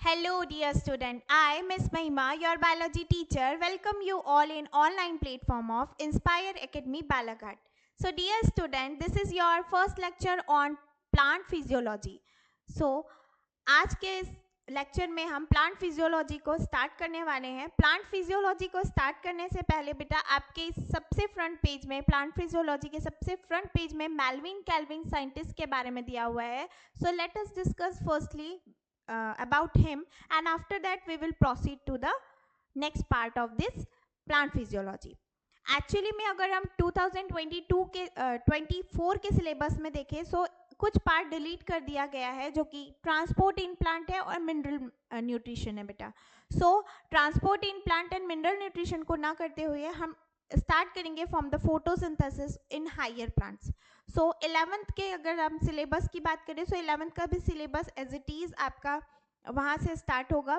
Hello, dear student. I, Miss Mahima, your biology teacher, welcome you all in online platform of Inspire Academy Balaghat. So, dear student, this is your first lecture on plant physiology. So, आज के इस lecture में हम plant physiology को start करने वाले हैं. Plant physiology को स्टार्ट करने से पहले बेटा आपके सबसे फ्रंट पेज में प्लांट फिजियोलॉजी के सबसे फ्रंट पेज में मेल्विन कैल्विन साइंटिस्ट के बारे में दिया हुआ है. So let us discuss firstly about him, and after that we will proceed to the next part of this plant physiology. Actually में अगर हम 2022 के 24 के सिलेबस में देखें सो कुछ पार्ट डिलीट कर दिया गया है जो कि ट्रांसपोर्ट इन प्लांट है और मिनरल न्यूट्रिशन है बेटा. So transport in plant and mineral nutrition को ना करते हुए हम स्टार्ट करेंगे from the photosynthesis in higher plants. So 11th के अगर हम सिलेबस की बात करें सो 11th का भी सिलेबस एज इट इज आपका वहाँ से स्टार्ट होगा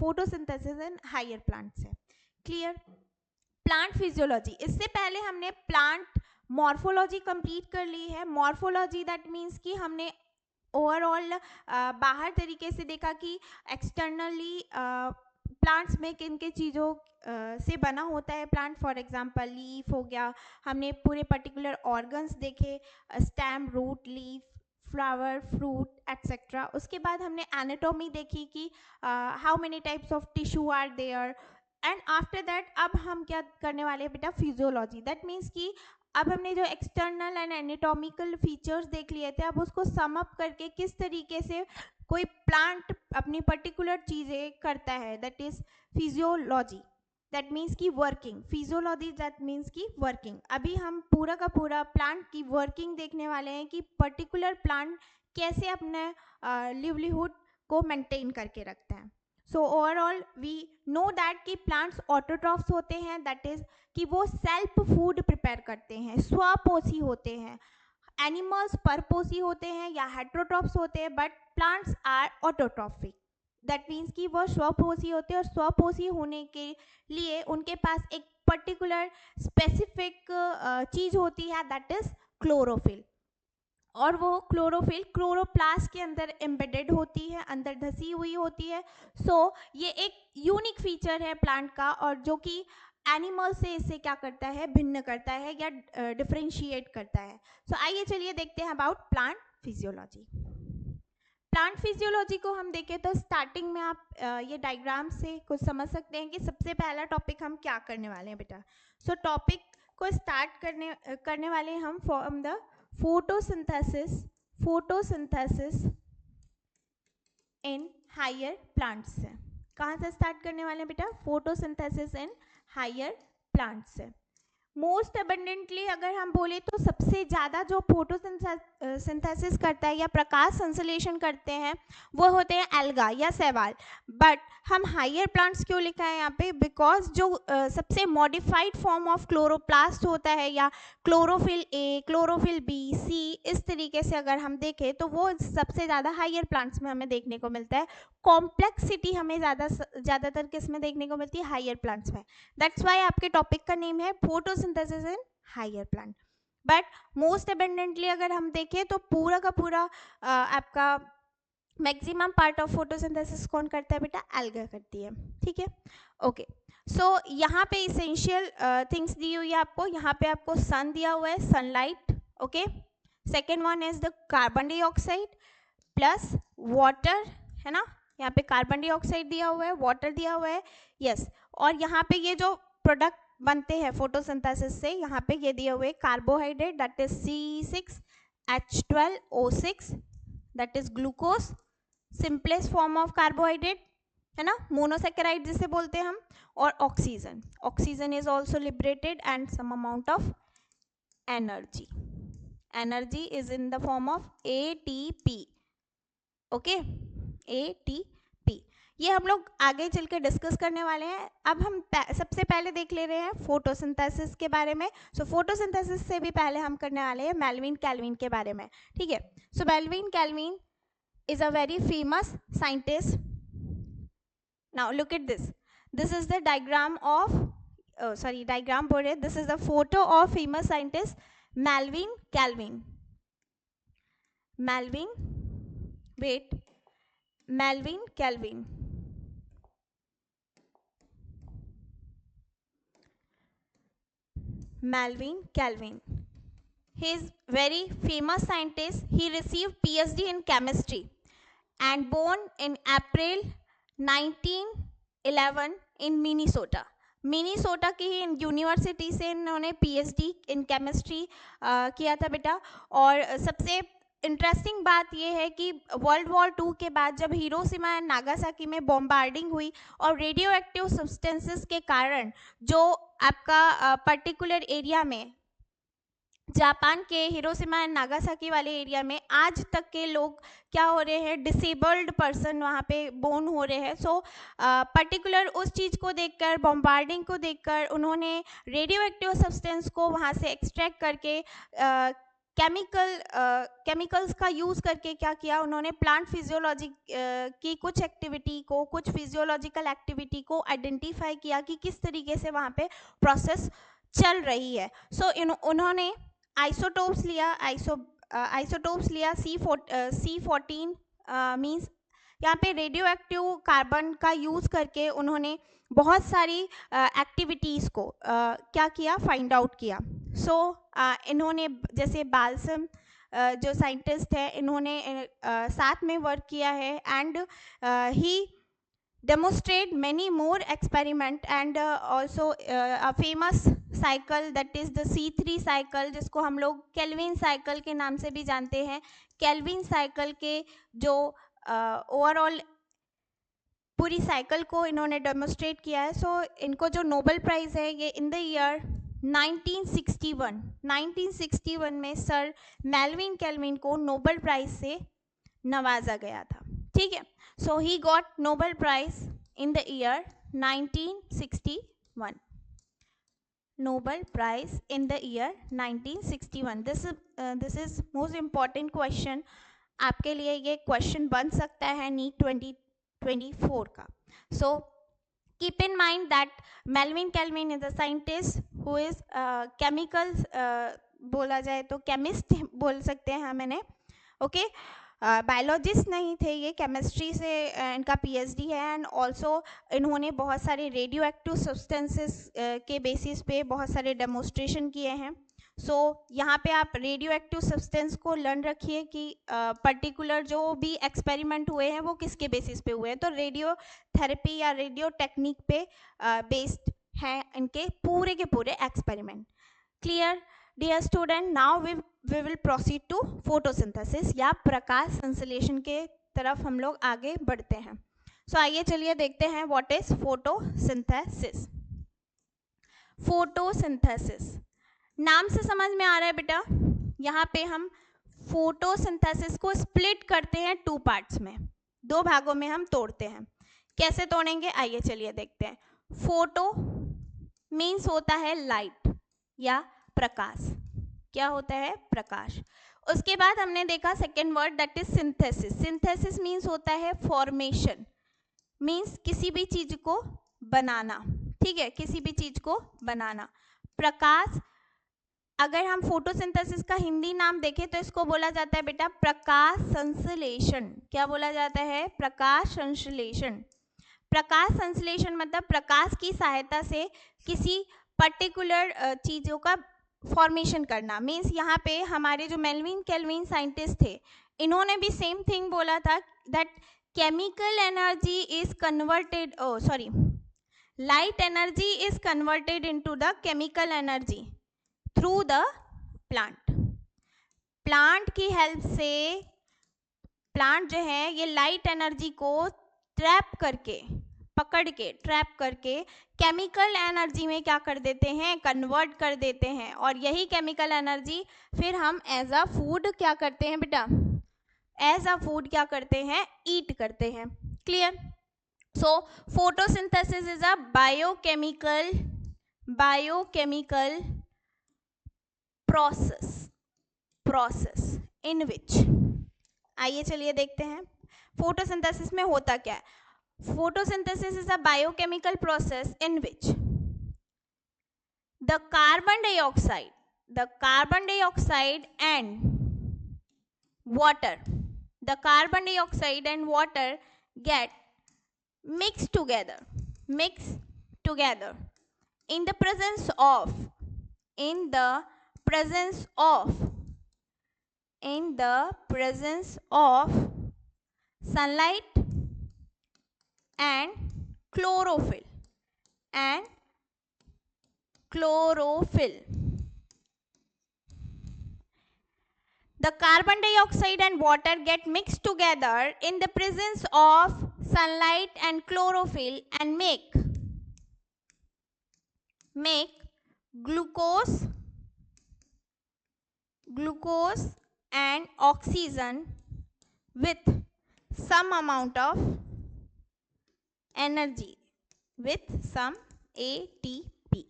फोटोसिंथेसिस इन हायर प्लांट से. क्लियर. प्लांट फिजियोलॉजी, इससे पहले हमने प्लांट मॉर्फोलॉजी कंप्लीट कर ली है. मॉर्फोलॉजी दैट मीन्स कि हमने ओवरऑल बाहर तरीके से देखा कि एक्सटर्नली प्लांट्स में किन किन चीज़ों से बना होता है प्लांट. फॉर एग्जांपल लीफ हो गया, हमने पूरे पर्टिकुलर ऑर्गन्स देखे, stem, root, leaf, flower, fruit etcetera. उसके बाद हमने एनाटॉमी देखी कि how many types of tissue are there. And after that अब हम क्या करने वाले हैं बेटा, फिजियोलॉजी. दैट मीन्स कि अब हमने जो एक्सटर्नल एंड एनाटॉमिकल फीचर्स देख लिए थे अब उसको सम अप करके किस तरीके से कोई प्लांट अपनी पर्टिकुलर चीज़ें करता है, that is physiology. That means की वर्किंग. फिजियोलॉजी दैट मीन्स की वर्किंग. अभी हम पूरा का पूरा प्लांट की वर्किंग देखने वाले हैं कि पर्टिकुलर प्लांट कैसे अपने लिवलीहुड को मेंटेन करके रखते हैं. So overall we know that कि प्लांट्स ऑटोट्रॉफ्स होते हैं, दैट इज कि वो सेल्फ फूड प्रिपेयर करते हैं, स्वपोषी होते हैं. एनिमल्स परपोषी होते हैं या हेट्रोट्रॉफ्स होते हैं, but plants are autotrophic. That means कि वो स्वपोषी होते हैं और स्वपोषी होने के लिए उनके पास एक पर्टिकुलर स्पेसिफिक चीज़ होती है, दैट इज क्लोरोफिल. और वो क्लोरोफिल क्लोरोप्लास्ट के अंदर एम्बेडेड होती है, अंदर धसी हुई होती है. सो ये एक यूनिक फीचर है प्लांट का और जो कि एनिमल से इसे क्या करता है, भिन्न करता है या डिफरेंशिएट करता है. सो आइए चलिए देखते हैं about plant physiology. Plant physiology को हम देखें तो स्टार्टिंग में आप ये डायग्राम से कुछ समझ सकते हैं कि सबसे पहला टॉपिक हम क्या करने वाले हैं बेटा. सो टॉपिक को स्टार्ट करने वाले हम from the photosynthesis in higher plants से. कहाँ से स्टार्ट करने वाले हैं बेटा, फोटोसिंथेसिस इन हायर प्लांट्स से. मोस्ट अबंडेंटली अगर हम बोले तो सबसे ज़्यादा जो फोटोसिंथेसिस करता है या प्रकाश संश्लेषण करते हैं वो होते हैं एल्गा या शैवाल. बट हम हायर प्लांट्स क्यों लिखा है यहाँ पे, बिकॉज जो सबसे मॉडिफाइड फॉर्म ऑफ क्लोरोप्लास्ट होता है या क्लोरोफिल ए, क्लोरोफिल बी, सी, इस तरीके से अगर हम देखें तो वो सबसे ज़्यादा हायर प्लांट्स में हमें देखने को मिलता है. कॉम्प्लेक्सिटी हमें ज़्यादातर किस में देखने को मिलती है, हायर प्लांट्स में. दैट्स वाई आपके टॉपिक का नेम है photosynthesis in higher plant. But most abundantly अगर हम देखें तो पूरा का पूरा आपका मैक्सिमम पार्ट ऑफ फोटोसिंथेसिस कौन करता है बेटा, एल्गा करती है. ठीक है, ओके. सो यहाँ पे इसेंशियल थिंग्स दी हुई है आपको. यहाँ पे आपको सन दिया हुआ है, sunlight. Okay. Second one is the carbon dioxide plus water, है ना. यहाँ पे कार्बन डाइऑक्साइड दिया हुआ है, वाटर दिया हुआ है, यस. और यहाँ पे ये जो प्रोडक्ट बनते हैं फोटोसिंथेसिस से, यहाँ पे ये दिए हुए carbohydrate, that is C6H12O6, that is glucose, simplest form of carbohydrate, है ना, मोनोसेकेराइड जिसे बोलते हैं हम. और oxygen. Oxygen is also liberated and some amount of energy. Energy is in the form of ATP. Okay, ATP. ये हम लोग आगे चल के डिस्कस करने वाले हैं. अब हम सबसे पहले देख ले रहे हैं फोटोसिंथेसिस के बारे में. सो फोटोसिंथेसिस से भी पहले हम करने वाले हैं मेल्विन कैल्विन के बारे में. ठीक है. So Melvin Calvin is a very famous scientist. Now look at this. This is the diagram of diagram बोल रहे, this is the photo of famous scientist Melvin Calvin. Melvin, wait, Melvin Kelvin. Melvin Kelvin. He is very famous scientist. He received PhD in chemistry and born in April 1911 in Minnesota. Minnesota की university से इन्होंने PhD in chemistry किया था बेटा. और सबसे interesting बात यह है कि वर्ल्ड वॉर 2 के बाद जब हिरोशिमा एंड नागासाकी में बॉम्बार्डिंग हुई और रेडियो एक्टिव सब्सटेंसेस के कारण जो आपका पर्टिकुलर एरिया में जापान के हिरोशिमा एंड नागासाकी वाले एरिया में आज तक के लोग क्या हो रहे हैं, डिसेबल्ड पर्सन वहाँ पे बोर्न हो रहे हैं. सो पर्टिकुलर उस चीज़ को देखकर, बॉम्बार्डिंग को देखकर उन्होंने रेडियो एक्टिव सब्सटेंस को वहाँ से एक्सट्रैक्ट करके केमिकल्स का यूज़ करके क्या किया, उन्होंने प्लांट फिजियोलॉजी की कुछ एक्टिविटी को, कुछ फिजियोलॉजिकल एक्टिविटी को आइडेंटिफाई किया कि किस तरीके से वहाँ पे प्रोसेस चल रही है. सो उन्होंने आइसोटोप्स लिया C14 मीन्स यहाँ पे रेडियो एक्टिव कार्बन का यूज़ करके उन्होंने बहुत सारी एक्टिविटीज़ को क्या किया, फाइंड आउट किया. सो इन्होंने जैसे बाल्सम जो साइंटिस्ट है, इन्होंने साथ में वर्क किया है and he demonstrate many more experiment and also a famous cycle that is the C3 cycle, जिसको हम लोग केल्विन साइकिल के नाम से भी जानते हैं. केल्विन साइकिल के जो ओवरऑल पूरी साइकिल को इन्होंने डेमोस्ट्रेट किया है. सो इनको जो नोबेल प्राइज़ है ये इन द ईयर 1961 में सर मेल्विन केल्विन को नोबेल प्राइज़ से नवाजा गया था. ठीक है. So he got Nobel Prize in the year 1961. Nobel Prize in the year 1961. This is most important question. आपके लिए ये question बन सकता है NEET 2024 का. So keep in mind that Melvin Kelvin is a scientist who is chemicals बोला जाए तो chemist बोल सकते हैं हम इन्हें. Okay. बायोलॉजिस्ट नहीं थे ये, केमिस्ट्री से इनका पीएचडी है एंड ऑल्सो इन्होंने बहुत सारे रेडियो एक्टिव सब्सटेंसेस के बेसिस पे बहुत सारे डेमोस्ट्रेशन किए हैं. सो यहाँ पे आप रेडियो एक्टिव सब्सटेंस को लर्न रखिए कि पर्टिकुलर जो भी एक्सपेरिमेंट हुए हैं वो किसके बेसिस पे हुए हैं. तो रेडियो थेरेपी या रेडियो टेक्निक पे बेस्ड हैं इनके पूरे के पूरे experiment. Clear dear student? Now we will proceed to photosynthesis या प्रकाश संश्लेषण के तरफ हम लोग आगे बढ़ते हैं. सो आइए चलिए देखते हैं व्हाट इज फोटोसिंथेसिस. फोटोसिंथेसिस नाम से समझ में आ रहा है बेटा. यहाँ पे हम फोटोसिंथेसिस को स्प्लिट करते हैं 2 पार्ट्स में, 2 भागों में हम तोड़ते हैं. कैसे तोड़ेंगे आइए चलिए देखते हैं. फोटो मीन्स होता है लाइट या प्रकाश. क्या होता है? प्रकाश. उसके बाद हमने देखा second word that is synthesis. Synthesis means होता है फॉर्मेशन, मीन्स किसी भी चीज को बनाना. ठीक है, किसी भी चीज को बनाना. प्रकाश, अगर हम फोटोसिंथेसिस का हिंदी नाम देखें तो इसको बोला जाता है बेटा प्रकाश संश्लेषण. क्या बोला जाता है? प्रकाश संश्लेषण. प्रकाश संश्लेषण मतलब प्रकाश की सहायता से किसी पर्टिकुलर चीज़ों का फॉर्मेशन करना. मीन्स यहाँ पे हमारे जो मेल्विन केल्विन साइंटिस्ट थे इन्होंने भी सेम थिंग बोला था that chemical energy is converted, light energy is converted into the chemical energy through the plant. Plant की हेल्प से प्लांट जो है ये लाइट एनर्जी को पकड़ के ट्रैप करके केमिकल एनर्जी में क्या कर देते हैं? कन्वर्ट कर देते हैं. और यही केमिकल एनर्जी फिर हम एज अ फूड क्या करते हैं बेटा? एज अ फूड क्या करते हैं? ईट करते हैं. Clear? So photosynthesis is a biochemical process in which, आइए चलिए देखते हैं फोटोसिंथेसिस में होता क्या है. Photosynthesis is a biochemical process in which the carbon dioxide and water get mixed together in the presence of in the presence of sunlight and chlorophyll and chlorophyll. The carbon dioxide and water get mixed together in the presence of sunlight and chlorophyll and make glucose and oxygen with some amount of energy, with some ATP.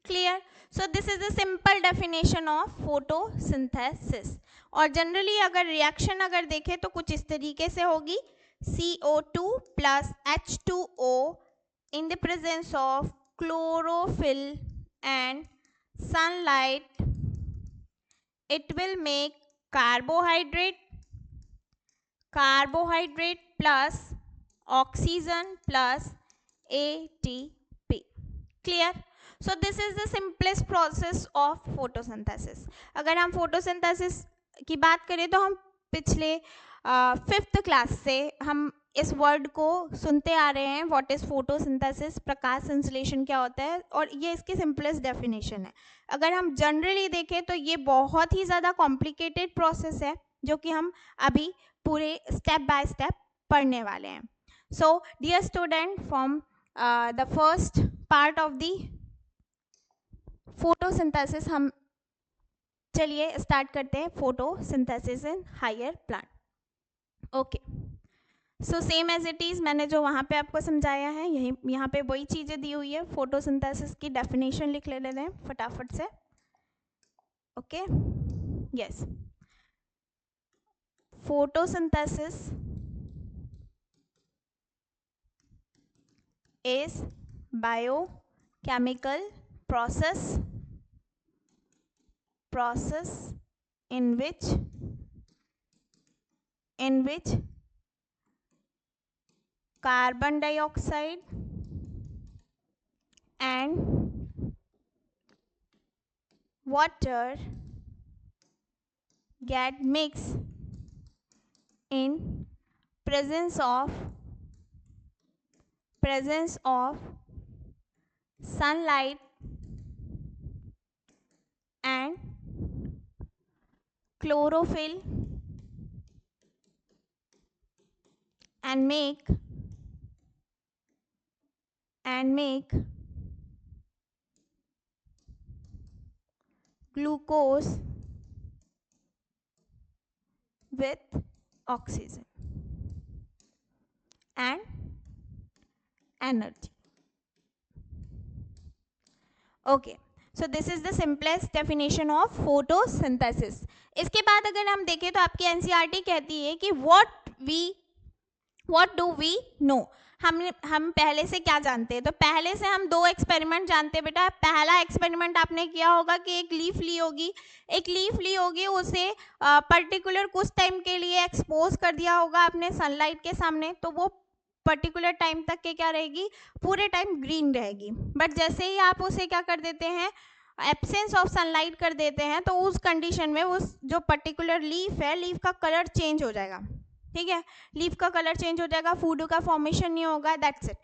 Clear? So this is the simple definition of photosynthesis. और generally अगर reaction अगर देखें तो कुछ इस तरीके से होगी, CO2 plus H2O in the presence of chlorophyll and sunlight, it will make carbohydrate plus oxygen plus ATP. Clear? So this is the simplest process of photosynthesis. अगर हम photosynthesis की बात करें तो हम पिछले 5th क्लास से हम इस वर्ड को सुनते आ रहे हैं, व्हाट इज फोटोसिंथेसिस, प्रकाश संश्लेषण क्या होता है, और ये इसकी सिंपलेस्ट डेफिनेशन है. अगर हम जनरली देखें तो ये बहुत ही ज़्यादा कॉम्प्लिकेटेड प्रोसेस है जो कि हम अभी पूरे स्टेप बाय स्टेप पढ़ने वाले हैं. So dear student, from the first part of the photosynthesis हम चलिए स्टार्ट करते हैं photosynthesis in higher plant. Okay, so same as it is मैंने जो वहाँ पे आपको समझाया है यही यहाँ पे वही चीज़ें दी हुई है. फोटोसिंथेसिस की डेफिनेशन लिख लेते हैं फटाफट से. Okay, yes, photosynthesis is biochemical process in which carbon dioxide and water get mixed in presence of sunlight and chlorophyll and make glucose with oxygen and energy. Okay, so this is the simplest definition of photosynthesis. इसके बाद अगर हम देखें तो आपकी NCERT कहती है कि what do we know, हम पहले से क्या जानते हैं. तो पहले से हम 2 एक्सपेरिमेंट जानते हैं बेटा. पहला एक्सपेरिमेंट आपने किया होगा कि एक लीफ ली होगी, उसे पर्टिकुलर कुछ टाइम के लिए एक्सपोज कर दिया होगा आपने सनलाइट के सामने, तो वो पर्टिकुलर टाइम तक के क्या रहेगी, पूरे टाइम ग्रीन रहेगी. बट जैसे ही आप उसे क्या कर देते हैं, एब्सेंस ऑफ सनलाइट कर देते हैं, तो उस कंडीशन में उस जो पर्टिकुलर लीफ है, लीफ का कलर चेंज हो जाएगा. ठीक है, लीफ का कलर चेंज हो जाएगा, फूड का फॉर्मेशन नहीं होगा. That's it.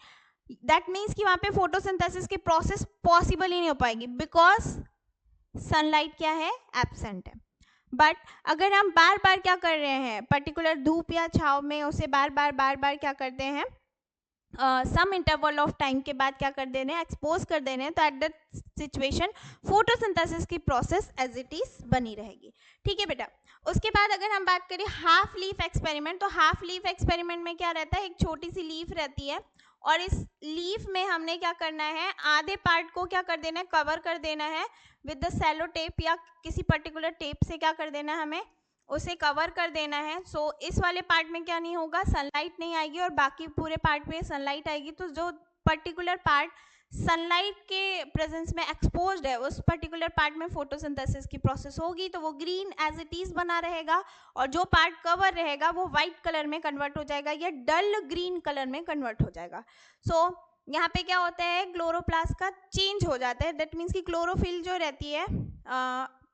दैट मीन्स कि वहाँ पे फोटोसिंथेसिस की प्रोसेस पॉसिबल ही नहीं हो पाएगी बिकॉज सनलाइट क्या है, एब्सेंट है. बट अगर हम बार बार क्या कर रहे हैं, पर्टिकुलर धूप या छाव में उसे बार बार क्या करते हैं, सम इंटरवल ऑफ टाइम के बाद क्या कर दे रहे हैं, एक्सपोज कर दे रहे हैं, तो एट दैट सिचुएशन फोटोसिंथेसिस की प्रोसेस एज इट इज बनी रहेगी. ठीक है बेटा. उसके बाद अगर हम बात करें हाफ लीफ एक्सपेरिमेंट, तो हाफ लीफ एक्सपेरिमेंट में क्या रहता है, एक छोटी सी लीफ रहती है और इस लीफ में हमने क्या करना है, आधे पार्ट को क्या कर देना है, कवर कर देना है विद द सेलो टेप या किसी पर्टिकुलर टेप से क्या कर देना है, हमें उसे कवर कर देना है. सो इस वाले पार्ट में क्या नहीं होगा, सनलाइट नहीं आएगी और बाकी पूरे पार्ट में सनलाइट आएगी. तो जो पर्टिकुलर पार्ट सनलाइट के प्रेजेंस में एक्सपोज्ड है उस पर्टिकुलर पार्ट में फोटोसिंथेसिस की प्रोसेस होगी, तो वो ग्रीन एज इट इज बना रहेगा, और जो पार्ट कवर रहेगा वो व्हाइट कलर में कन्वर्ट हो जाएगा या डल ग्रीन कलर में कन्वर्ट हो जाएगा। सो यहाँ पे क्या होता है, क्लोरोप्लास्ट का चेंज हो जाता है, दैट मीन्स कि क्लोरोफिल जो रहती है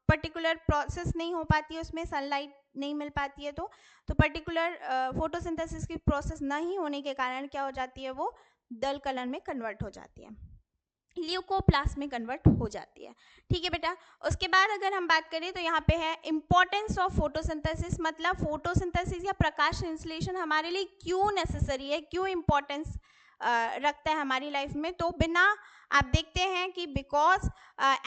पर्टिकुलर प्रोसेस नहीं हो पाती है, उसमें सनलाइट नहीं मिल पाती है, तो पर्टिकुलर फोटोसिंथेसिस की प्रोसेस नहीं होने के कारण क्या हो जाती है, वो डल कलर में कन्वर्ट हो जाती है, ल्यूकोप्लास्ट में कन्वर्ट हो जाती है। ठीक है बेटा, उसके बाद अगर हम बात करें तो यहाँ पे है इंपॉर्टेंस ऑफ फोटोसिंथेसिस, मतलब फोटोसिंथेसिस या प्रकाश संश्लेषण हमारे लिए क्यों नेसेसरी है, क्यों इंपॉर्टेंस रखता है हमारी लाइफ में। तो बिना आप देखते हैं कि because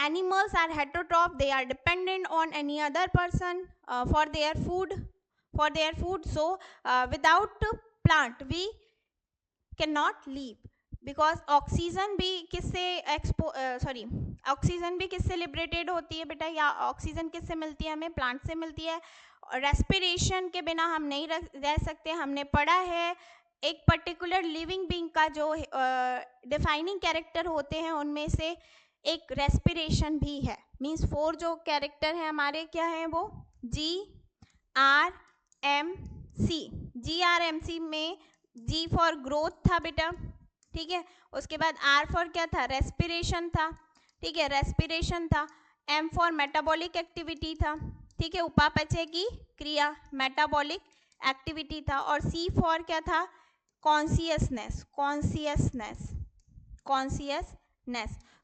animals are heterotroph, they are dependent on any other person for their food, so without plant we can not live, because oxygen भी किससे लिबरेटेड होती है बेटा, या ऑक्सीजन किससे मिलती है, हमें प्लांट से मिलती है। रेस्पिरेशन के बिना हम नहीं रह सकते। हमने पढ़ा है एक पर्टिकुलर लिविंग बीइंग का जो डिफाइनिंग कैरेक्टर होते हैं उनमें से एक रेस्पिरेशन भी है, मीन्स 4 जो कैरेक्टर हैं हमारे क्या हैं, वो GRMC में G फॉर ग्रोथ था बेटा, ठीक है। उसके बाद R फॉर क्या था, रेस्पिरेशन था, ठीक है, रेस्पिरेशन था। M फॉर मेटाबॉलिक एक्टिविटी था, ठीक है, उपापचय की क्रिया, मेटाबॉलिक एक्टिविटी था। और C फॉर क्या था, कॉन्सियसनेस।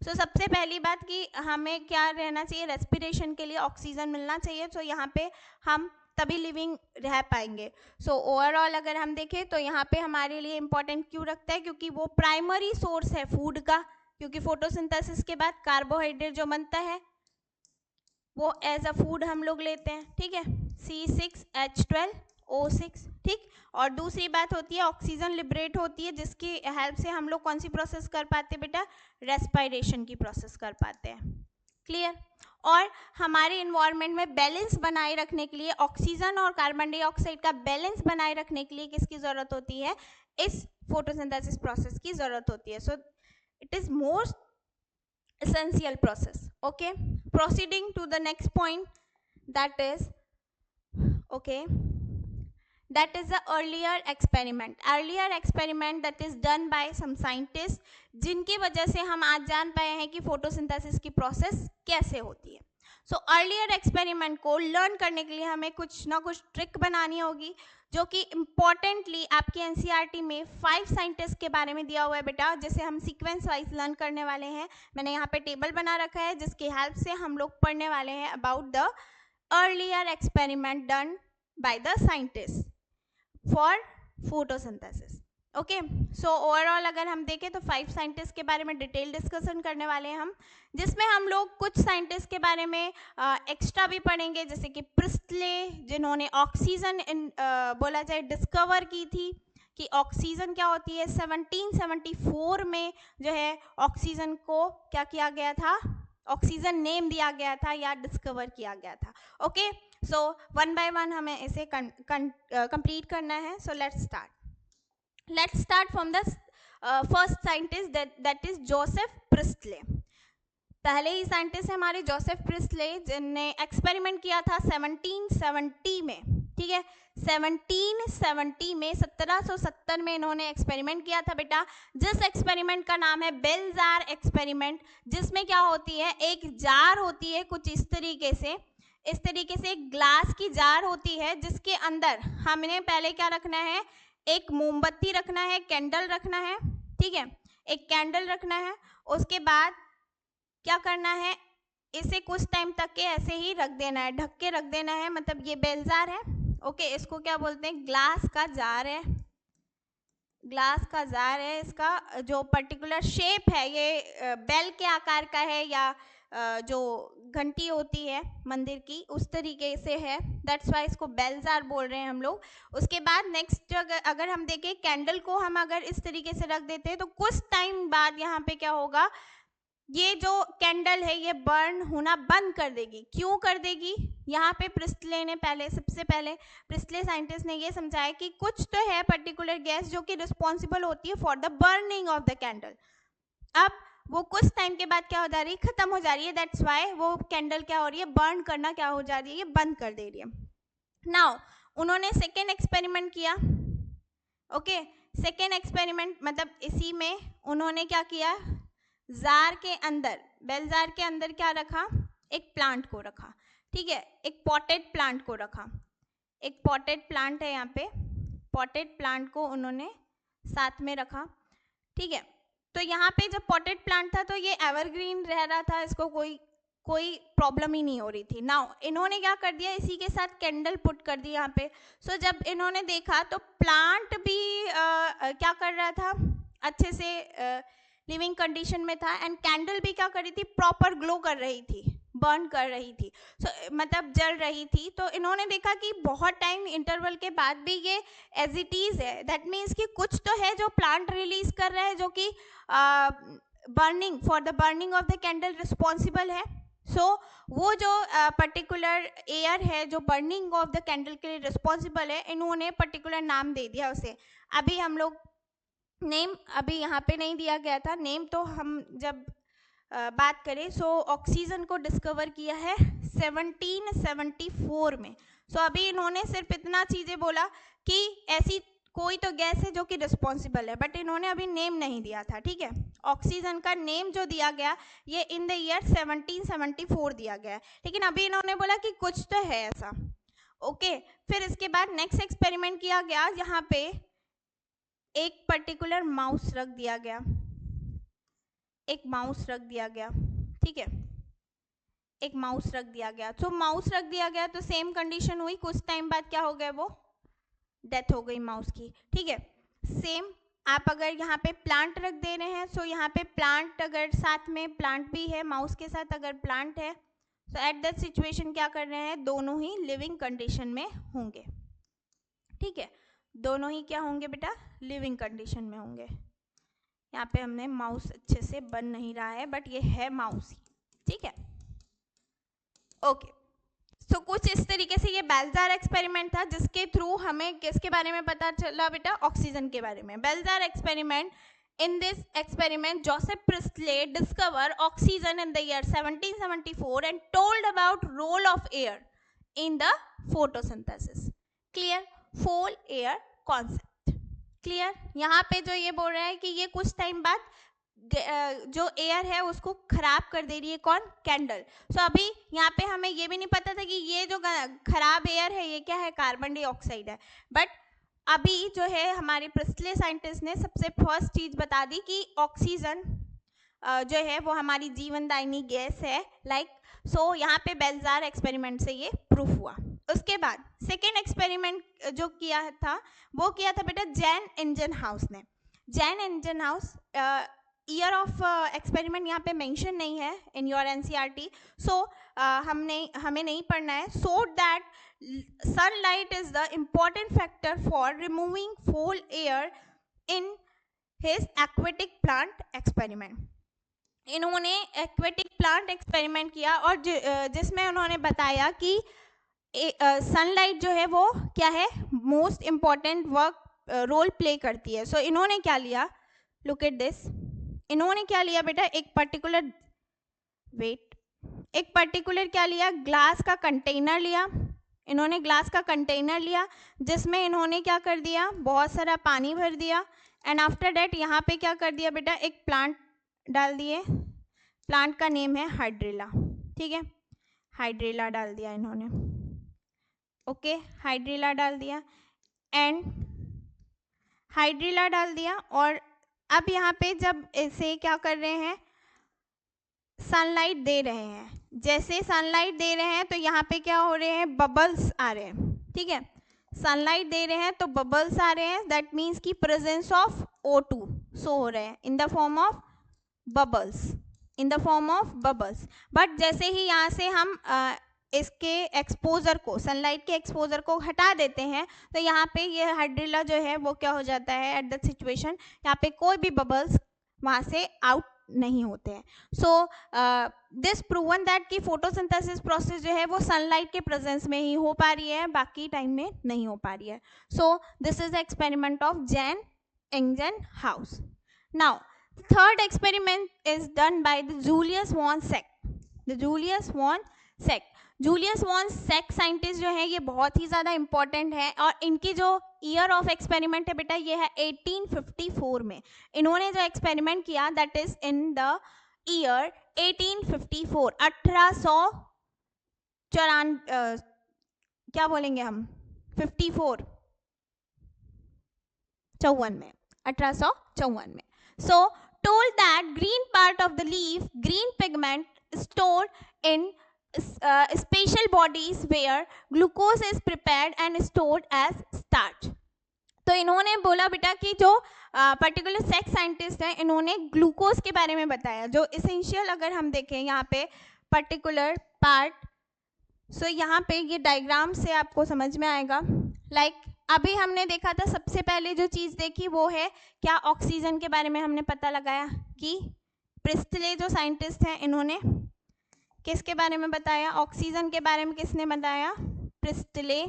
सो सबसे पहली बात कि हमें क्या रहना चाहिए, रेस्पिरेशन के लिए ऑक्सीजन मिलना चाहिए, तो यहाँ पे हम तभी लिविंग रह पाएंगे। सो ओवरऑल अगर हम देखें तो यहाँ पे हमारे लिए इम्पोर्टेंट क्यों रखता है, क्योंकि वो प्राइमरी सोर्स है फूड का, क्योंकि फोटोसिंथेसिस के बाद कार्बोहाइड्रेट जो बनता है वो एज अ फूड हम लोग लेते हैं, ठीक है, C6H12O6, ठीक। और दूसरी बात होती है ऑक्सीजन लिबरेट होती है, जिसकी हेल्प से हम लोग कौन सी प्रोसेस कर पाते हैं बेटा, रेस्पिरेशन की प्रोसेस कर पाते हैं, क्लियर। और हमारे इन्वायरमेंट में बैलेंस बनाए रखने के लिए, ऑक्सीजन और कार्बन डाइऑक्साइड का बैलेंस बनाए रखने के लिए किसकी जरूरत होती है, इस फोटोसिंथेसिस प्रोसेस की जरूरत होती है। So it is most essential process, okay। Proceeding to the next point, that is the earlier experiment that is done by some scientists, जिनकी वजह से हम आज जान पाए हैं कि फोटोसिंथेसिस की प्रोसेस कैसे होती है। सो अर्लियर एक्सपेरिमेंट को लर्न करने के लिए हमें कुछ ना कुछ ट्रिक बनानी होगी, जो कि इम्पॉर्टेंटली आपके एनसीईआरटी में 5 साइंटिस्ट के बारे में दिया हुआ है बेटा, जिसे हम सीक्वेंस वाइज लर्न करने वाले हैं। मैंने यहाँ पे टेबल बना रखा है जिसकी हेल्प से हम लोग पढ़ने वाले हैं about the earlier experiment done by the scientist for photosynthesis, okay. So overall अगर हम देखें तो 5 साइंटिस्ट के बारे में डिटेल डिस्कशन करने वाले हैं हम, जिसमें हम लोग कुछ साइंटिस्ट के बारे में एक्स्ट्रा भी पढ़ेंगे, जैसे कि प्रिस्टले, जिन्होंने ऑक्सीजन बोला जाए डिस्कवर की थी कि ऑक्सीजन क्या होती है। 1774 में जो है ऑक्सीजन को क्या किया गया था, ऑक्सीजन नेम दिया गया था या डिस्कवर किया गया था, okay. So one by one हमें इसे कंप्लीट करना है। So let's start from the first scientist, that is Joseph Presley. पहले ही साइंटिस्ट है हमारे जोसेफ प्रिस्टले, जिनने एक्सपेरिमेंट किया था 1770 में, ठीक है, 1770 में 1770 में इन्होंने एक्सपेरिमेंट किया था बेटा, जिस एक्सपेरिमेंट का नाम है बेल जार एक्सपेरिमेंट, जिसमें क्या होती है, एक जार होती है कुछ इस तरीके से एक ग्लास की जार होती है, जिसके अंदर हमने पहले क्या रखना है, एक मोमबत्ती रखना है, कैंडल रखना है, ठीक है, एक कैंडल रखना है। उसके बाद क्या करना है, इसे कुछ टाइम तक के ऐसे ही रख देना है, ढक के रख देना है, मतलब ये बेल जार है, ओके। इसको क्या बोलते हैं, ग्लास का जार है। इसका जो पर्टिकुलर शेप है ये बेल के आकार का है, या जो घंटी होती है मंदिर की उस तरीके से है, दैट्स वाई इसको बेल जार बोल रहे हैं हम लोग। उसके बाद नेक्स्ट अगर हम देखें, कैंडल को हम अगर इस तरीके से रख देते हैं तो कुछ टाइम बाद यहाँ पे क्या होगा, ये जो कैंडल है ये बर्न होना बंद कर देगी। क्यों कर देगी, यहाँ पे प्रिस्टले ने सबसे पहले प्रिस्टले साइंटिस्ट ने ये समझाया कि कुछ तो है पर्टिकुलर गैस जो कि रिस्पॉन्सिबल होती है for the burning of the candle. अब वो कुछ टाइम के बाद क्या हो जा रही है, खत्म हो जा रही है. दैट्स वाई वो कैंडल क्या हो रही है, बर्न करना क्या हो जा रही है, ये बंद कर दे रही है. नाउ उन्होंने सेकेंड एक्सपेरिमेंट किया. ओके, सेकेंड एक्सपेरिमेंट मतलब इसी में उन्होंने क्या किया, जार के अंदर, बेल जार के अंदर क्या रखा, एक प्लांट को रखा. ठीक है, एक पॉटेड प्लांट को रखा. एक पॉटेड प्लांट है यहाँ पे, पॉटेड प्लांट को उन्होंने साथ में रखा. ठीक है, तो यहाँ पे जब पॉटेड प्लांट था तो ये एवरग्रीन रह रहा था, इसको कोई प्रॉब्लम ही नहीं हो रही थी. नाउ इन्होंने क्या कर दिया, इसी के साथ कैंडल पुट कर दी यहाँ पे. सो जब इन्होंने देखा तो प्लांट भी क्या कर रहा था, अच्छे से लिविंग कंडीशन में था, एंड कैंडल भी क्या कर रही थी, प्रॉपर ग्लो कर रही थी, बर्न कर रही थी. मतलब जल रही थी. तो इन्होंने देखा कि बहुत टाइम इंटरवल के बाद भी ये एज इट इज है. दैट मीन्स कि कुछ तो है जो प्लांट रिलीज कर रहा है, जो कि burning, for the burning of the candle responsible है. वो जो पर्टिकुलर एयर है जो बर्निंग ऑफ द कैंडल के लिए रिस्पॉन्सिबल है, इन्होंने पर्टिकुलर नाम दे दिया उसे. अभी हम लोग नेम अभी यहाँ पे नहीं दिया गया था नेम, तो हम जब बात करें, ऑक्सीजन को डिस्कवर किया है 1774 में. अभी इन्होंने सिर्फ इतना चीज़ें बोला कि ऐसी कोई तो गैस है जो कि रिस्पॉन्सिबल है, बट इन्होंने अभी नेम नहीं दिया था. ठीक है, ऑक्सीजन का नेम जो दिया गया ये इन द ईयर 1774 दिया गया है, लेकिन अभी इन्होंने बोला कि कुछ तो है ऐसा. ओके, फिर इसके बाद नेक्स्ट एक्सपेरिमेंट किया गया, यहाँ पे एक पर्टिकुलर माउस रख दिया गया, एक माउस रख दिया गया. ठीक है, एक माउस रख दिया गया. माउस रख दिया गया तो सेम कंडीशन हुई, कुछ टाइम बाद क्या हो गया, वो डेथ हो गई माउस की. ठीक है, सेम आप अगर यहाँ पे प्लांट रख दे रहे हैं, यहाँ पे प्लांट अगर साथ में प्लांट भी है, माउस के साथ अगर प्लांट है, एट दैट सिचुएशन क्या कर रहे हैं, दोनों ही लिविंग कंडीशन में होंगे. ठीक है, दोनों ही क्या होंगे बेटा, लिविंग कंडीशन में होंगे. यहाँ पे हमने माउस अच्छे से बन नहीं रहा है, बट ये है माउस ही. ठीक है, ओके. कुछ इस तरीके से ये बेल्जार एक्सपेरिमेंट था, जिसके थ्रू हमें किसके बारे में पता चला बेटा, ऑक्सीजन के बारे में. बेल्जार experiment, in this experiment Joseph Priestley discovered oxygen in the year 1774 and told about role of air in the photosynthesis. Clear? Whole air concept. Clear? यहाँ पे जो ये बोल रहा है कि ये कुछ टाइम बाद जो एयर है उसको खराब कर दे रही है, कौन, कैंडल. अभी यहाँ पे हमें ये भी नहीं पता था कि ये जो खराब एयर है ये क्या है, कार्बन डाइऑक्साइड है. बट अभी जो है हमारे प्रिस्टले साइंटिस्ट ने सबसे फर्स्ट चीज बता दी कि ऑक्सीजन जो है वो हमारी जीवनदायिनी गैस है. यहाँ पे बेल्जार एक्सपेरिमेंट से ये प्रूफ हुआ. उसके बाद सेकेंड एक्सपेरिमेंट जो किया था वो किया था बेटा जैन इंजनहाउस ने. जैन इंजनहाउस, ईयर ऑफ एक्सपेरिमेंट यहाँ पे मेंशन नहीं है इन योर एनसीईआरटी, हमें नहीं पढ़ना है. So that sunlight is the important factor for removing foul air in his aquatic plant experiment. इन्होंने aquatic plant experiment किया और जिसमें उन्होंने बताया कि सनलाइट जो है वो क्या है, मोस्ट इम्पॉर्टेंट रोल प्ले करती है. इन्होंने क्या लिया, लुक एट दिस, इन्होंने क्या लिया बेटा, एक पर्टिकुलर क्या लिया, ग्लास का कंटेनर लिया. इन्होंने ग्लास का कंटेनर लिया जिसमें इन्होंने क्या कर दिया, बहुत सारा पानी भर दिया, एंड आफ्टर डेट यहाँ पे क्या कर दिया बेटा, एक प्लांट डाल दिए. प्लांट का नेम है हाइड्रेला. ठीक है, हाइड्रेला डाल दिया इन्होंने. ओके, हाइड्रेला डाल दिया एंड हाइड्रेला डाल दिया. और अब यहाँ पे जब इसे क्या कर रहे हैं, सनलाइट दे रहे हैं, जैसे सनलाइट दे रहे हैं तो यहाँ पे क्या हो रहे हैं, बबल्स आ रहे हैं. ठीक है, सनलाइट दे रहे हैं तो बबल्स आ रहे हैं, दैट मीन्स की प्रेजेंस ऑफ O2 शो हो रहे हैं इन the form of bubbles. But जैसे ही यहाँ से हम इसके एक्सपोजर को, सनलाइट के एक्सपोजर को हटा देते हैं तो यहाँ पे ये हाइड्रेला जो है वो क्या हो जाता है, एट द सिचुएशन यहाँ पे कोई भी बबल्स वहाँ से आउट नहीं होते हैं. दिस प्रूवन दैट कि फोटोसिंथेसिस प्रोसेस जो है वो सनलाइट के प्रेजेंस में ही हो पा रही है, बाकी टाइम में नहीं हो पा रही है. This is the experiment of Jan Ingenhousz. Now third experiment is done by the Julius von Sack. The Julius von Sack. Julius von Sachs scientist जो है ये बहुत ही ज़्यादा इंपॉर्टेंट है और इनकी जो ईयर ऑफ एक्सपेरिमेंट है बेटा ये है 1854 में. इन्होंने जो एक्सपेरिमेंट किया that is in the year 1854. 1854 क्या बोलेंगे हम 54 54 में 1854 में. So told that green part of the leaf, green pigment stored in special bodies where glucose is prepared and stored as starch. तो इन्होंने बोला बेटा कि जो पर्टिकुलर सेक्स साइंटिस्ट हैं इन्होंने ग्लूकोज के बारे में बताया जो इसेंशियल. अगर हम देखें यहाँ पे पर्टिकुलर पार्ट, सो यहाँ पे ये डायग्राम से आपको समझ में आएगा. लाइक अभी हमने देखा था सबसे पहले जो चीज़ देखी वो है क्या ऑक्सीजन के बारे में हमने पता लगाया कि प्रिस्टले जो साइंटिस्ट हैं इन्होंने किसके बारे में बताया, ऑक्सीजन के बारे में किसने बताया, प्रिस्टले,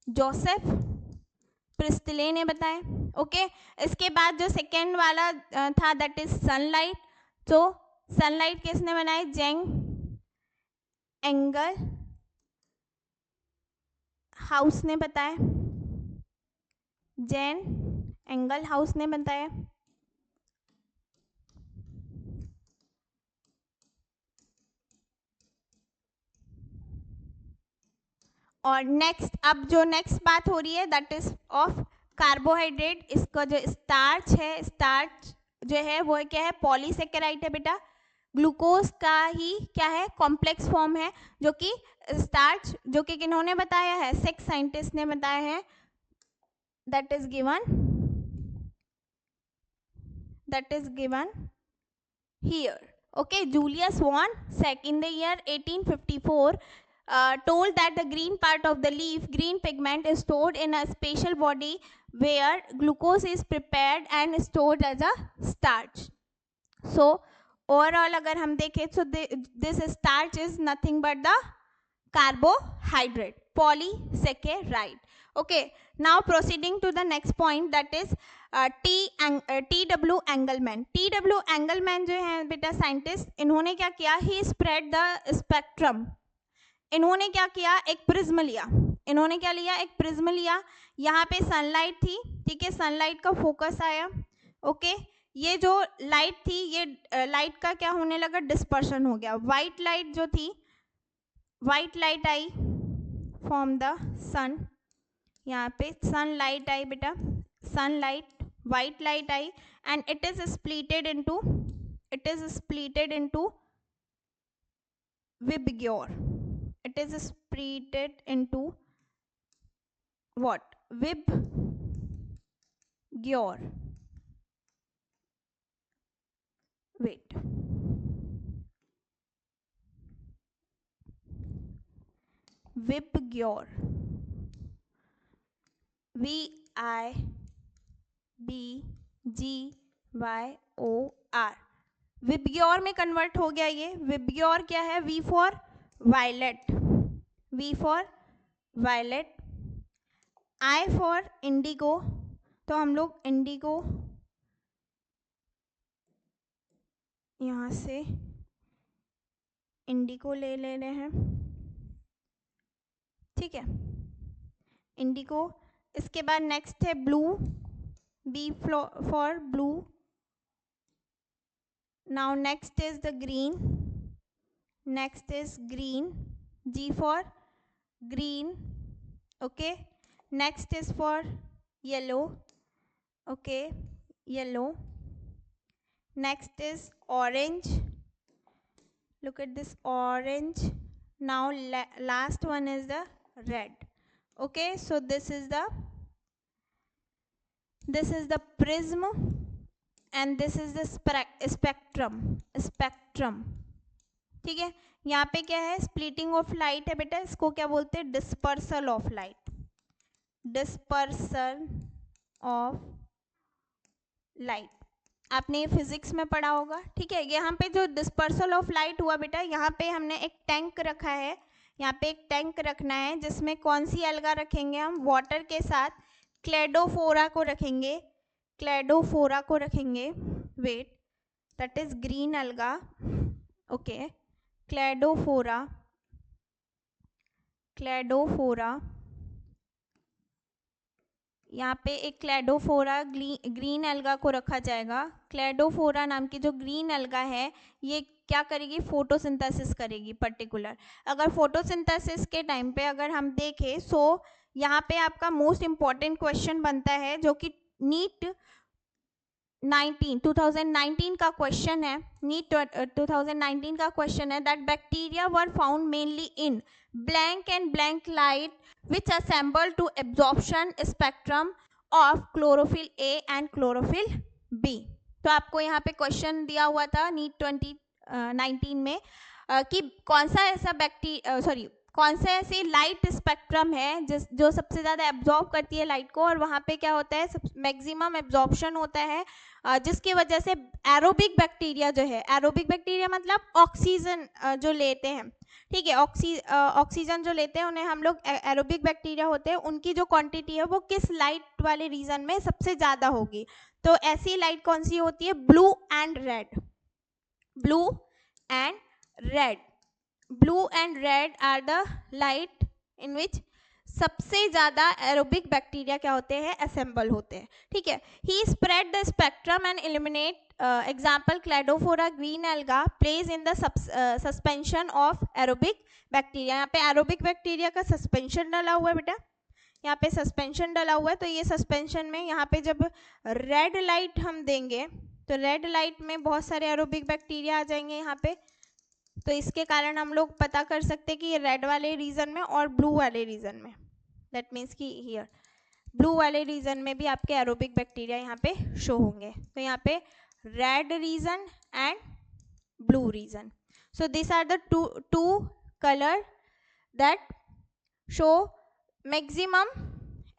जोसेफ प्रिस्टले ने बताया. ओके इसके बाद जो सेकेंड वाला था दैट इज सनलाइट. तो सनलाइट किसने बनाई, जेंग एंगल हाउस ने बताया, जैन एंगल हाउस ने बताया. और नेक्स्ट अब जो नेक्स्ट बात हो रही है दैट इज ऑफ कार्बोहाइड्रेट. इसका जो स्टार्च है, स्टार्च जो है वो क्या है, पॉलीसेकेराइड है बेटा. ग्लूकोज का ही क्या है, कॉम्प्लेक्स फॉर्म है जो कि स्टार्च, जो कि किन्होंने बताया है, सेक्स साइंटिस्ट ने बताया है. That is given here. Okay, Julius von Sack in the year 1854 told that the green part of the leaf, green pigment, is stored in a special body where glucose is prepared and stored as a starch. So overall अगर हम देखें so this starch is nothing but the carbohydrate, polysaccharide. Okay, now proceeding to the next point that is T.W. Engelmann. T.W. Engelmann जो है बेटा scientist, इन्होंने क्या किया, ही spread the spectrum. इन्होंने क्या किया, एक प्रिज्म लिया. इन्होंने क्या लिया, एक प्रिज्म लिया. यहाँ पे सनलाइट थी, ठीक है, सनलाइट का फोकस आया. ओके ये जो लाइट थी ये लाइट का क्या होने लगा, डिस्पर्शन हो गया. वाइट लाइट जो थी, वाइट लाइट आई फ्रॉम द सन. यहाँ पे सनलाइट आई बेटा, सनलाइट, white light आई and it is splitted into Vibgyor. It is splitted into what, Vibgyor. Wait, Vibgyor, VIBGYOR. VIBGYOR में कन्वर्ट हो गया ये. विबग्योर क्या है, V for violet, V for violet, I for indigo. तो हम लोग इंडिगो यहाँ से इंडिगो ले रहे हैं, ठीक है, इंडिगो. इसके बाद नेक्स्ट है blue, B for blue. Now next is the green, next is green, G for green. Okay, next is for yellow. Okay, yellow. Next is orange. Look at this, orange. Now last one is the red. Okay, so this is the prism and this is the spectrum. ठीक है, यहाँ पे क्या है, splitting of light है बेटा. इसको क्या बोलते हैं, dispersal of light, dispersal of light. आपने ये फिजिक्स में पढ़ा होगा, ठीक है. यहाँ पे जो डिस्पर्सल ऑफ लाइट हुआ बेटा, यहाँ पे हमने एक टैंक रखा है. यहाँ पे एक टैंक रखना है जिसमें कौन सी अलगा रखेंगे हम, वाटर के साथ क्लेडोफोरा को रखेंगे, क्लेडोफोरा को रखेंगे. wait, that is green alga. Okay, cladophora, यहाँ पे एक क्लैडोफोरा ग्रीन एल्गा को रखा जाएगा. क्लैडोफोरा नाम की जो ग्रीन एल्गा है ये क्या करेगी, फोटोसिंथेसिस करेगी पर्टिकुलर. अगर फोटोसिंथेसिस के टाइम पे अगर हम देखें सो यहाँ पे आपका मोस्ट इम्पॉर्टेंट क्वेश्चन बनता है जो कि नीट 2019 का क्वेश्चन है. नीट 2019 का क्वेश्चन है that bacteria were found mainly in blank and blank light which assemble to absorption spectrum of chlorophyll A and chlorophyll B. तो आपको यहाँ पे क्वेश्चन दिया हुआ था नीट 2019 में कि कौन सा ऐसा कौन सा ऐसी लाइट स्पेक्ट्रम है जो सबसे ज़्यादा एब्जॉर्ब करती है लाइट को और वहाँ पे क्या होता है मैक्सिमम एब्जॉर्प्शन होता है जिसकी वजह से एरोबिक बैक्टीरिया जो है, एरोबिक बैक्टीरिया मतलब ऑक्सीजन जो लेते हैं, ठीक है, ऑक्सीजन जो लेते हैं उन्हें हम लोग एरोबिक बैक्टीरिया होते हैं. उनकी जो क्वांटिटी है वो किस लाइट वाले रीजन में सबसे ज़्यादा होगी. तो ऐसी लाइट कौन सी होती है, blue and red. Blue and red are the light in which सबसे ज़्यादा एरोबिक बैक्टीरिया क्या होते हैं, असेंबल होते हैं. ठीक है, he spread the spectrum and eliminate example cladophora green alga plays in the suspension of aerobic bacteria. यहाँ पे एरोबिक बैक्टीरिया का सस्पेंशन डाला हुआ है बेटा, यहाँ पे सस्पेंशन डाला हुआ है. तो ये सस्पेंशन में यहाँ पे जब रेड लाइट हम देंगे तो रेड लाइट में बहुत सारे एरोबिक बैक्टीरिया आ जाएंगे यहाँ पे. तो इसके कारण हम लोग पता कर सकते हैं कि ये रेड वाले रीजन में और ब्लू वाले रीजन में, दैट मीन्स कि हियर ब्लू वाले रीजन में भी आपके एरोबिक बैक्टीरिया यहाँ पे शो होंगे. तो यहाँ पे red region and blue region. So this are the two colour that show maximum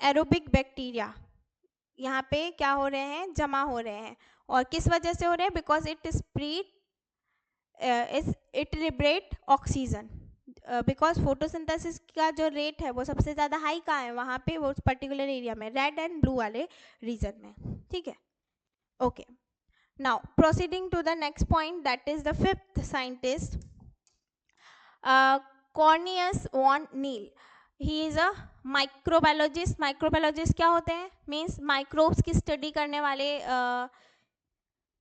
aerobic bacteria यहाँ पे क्या हो रहे हैं, जमा हो रहे हैं. और किस वजह से हो रहे हैं, because it liberate oxygen. Because photosynthesis का जो रेट है वो सबसे ज़्यादा हाई कहाँ है, वहाँ पे वो पर्टिकुलर एरिया में, रेड एंड ब्लू वाले रीजन में. ठीक है, okay. Now proceeding to the next point, that is the fifth scientist, Cornelius van Niel. He is a microbiologist. Microbiologist क्या होते हैं, मीन्स माइक्रोब्स की स्टडी करने वाले